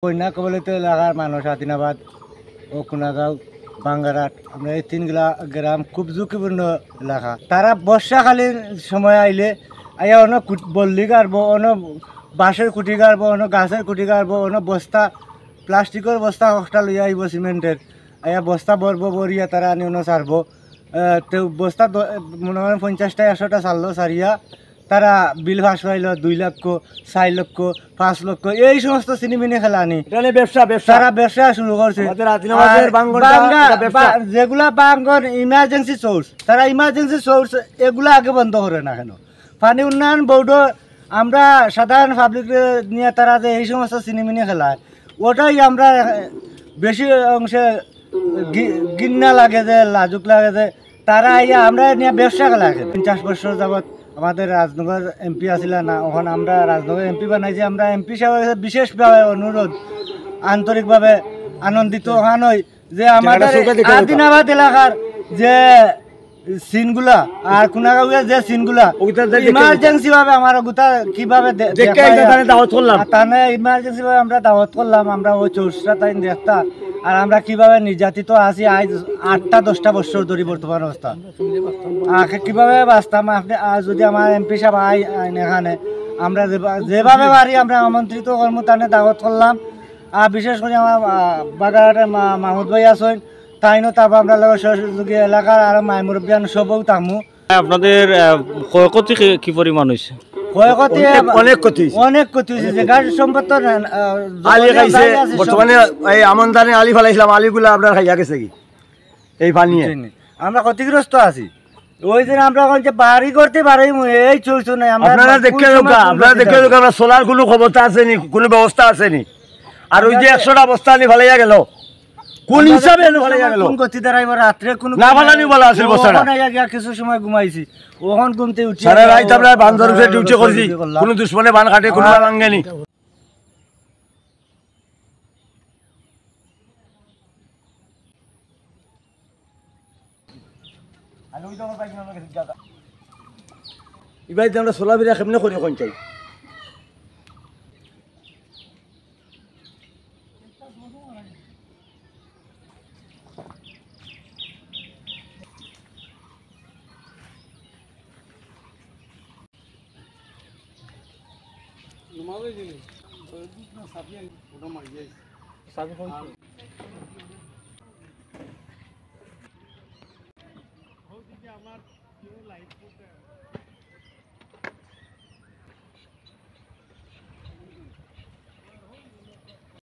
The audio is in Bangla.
বন্যা কবলিত এলাকার মানুষ আদিনাবাদ ও কুনাগাঁও বাঙ্গারাট আমরা এই তিনগুলা গ্রাম খুব ঝুঁকিপূর্ণ এলাকা। তারা বর্ষাকালীন সময় আইলে আইয়া অনেক বল্লি গাড়বো, অনেক বাঁশের কুটি গাড়বো, অনেক গাছের কুটি গাড়বো, অনেক বস্তা প্লাস্টিকের বস্তা একটা লইয়া আইব সিমেন্টের, আইয়া বস্তা ভরবো, ভরিয়া তারা আনি অন্য ছাড়বো। তো বস্তা মনে করেন 50টা 100টা ছাড়লো, ছাড়িয়া তারা বিল ভাস পাইল 2 লক্ষ 4 লক্ষ 5 লক্ষ এই সমস্ত সিনেমিনে খেলা আনি ব্যবসা তারা ব্যবসা শুরু করছে। যেগুলা বাঙ্গন ইমার্জেন্সি সোর্স, তারা ইমার্জেন্সি সোর্স এগুলা আগে বন্ধ করে না কেন? পানি উন্নয়ন বোর্ডও আমরা সাধারণ পাবলিক নিয়ে তারা যে এই সমস্ত সিনেমিনে খেলায় ওটাই আমরা বেশি অংশে গিন্না লাগে, যে লাজুক লাগে যে তারা আইয়া আমরা নিয়ে ব্যবসা খেলা। 50 বছর যাবৎ আমাদের রাজনগর এমপি আসিল না, ওখানে আমরা রাজনগর এমপি বানাইছি। আমরা এমপি সাহেবের বিশেষভাবে অনুরোধ, আন্তরিকভাবে আনন্দিত ওখানে যে আমাদের আদিনাবাদ এলাকার যে সিনগুলা আর কুনাগাঁওয়ের যে সিনগুলা ইমার্জেন্সি ভাবে আমার গোটা কিভাবে তানে ইমার্জেন্সি ভাবে আমরা দাওয়াত করলাম। আমরা ওই চৌষটা তাই দেখতা আর আমরা কিভাবে নির্যাতিত আছি আজ 8টা 10টা বছর ধরে বর্তমান অবস্থা কিভাবে বাঁচতাম। আপনি যদি আমার এমপি সাহেব আইন এখানে আমরা যেভাবে পারি আমরা আমন্ত্রিত কর্মতানে দাওয়াত করলাম। আর বিশেষ করে আমার বাগানের মাহমুদ ভাই আছেন, তাইনও তারপর আমরা সহযোগী এলাকার আর মাই মুরব্বিয়ান সবও তামু। আপনাদের ক্ষয়ক্ষতি কি পরিমাণ হয়েছে? ক্ষয়ক্ষতি অনেক ক্ষতি হয়েছে। যে গাড়ির সম্পদ বর্তমানে এই আমনদানে আলি ফেলাইছিলাম, আলিগুলো আপনার খাইয়া গেছে কি এই পানি? আমরা ক্ষতিগ্রস্ত আছি। ওই দিন আমরা যে বাড়ি করতে পারি এই চলছো না। আপনারা দেখে আমরা সোলার কোনো ক্ষমতা আসেনি, কোনো ব্যবস্থা আসেনি। আর ওই যে 100টা বস্তা আনি ফেলাইয়া গেল, কোন হিসাবে ফেলাইয়া গেল? কোন গতি দ্বারা রাত্রে কোন না ফেলানি বলা আছে বস্তাটা। কিছু সময় ঘুমাইছি, ওখান ঘুমতে উঠি সারা রাত আমরা বান্দর উঠে ডিউটি করছি, কোনো দুশ্মনে বান কাটে কোনো ভাঙ্গেনি। এবার আমরা সোলা বিরা কেমনে করি কোন চাই? আমার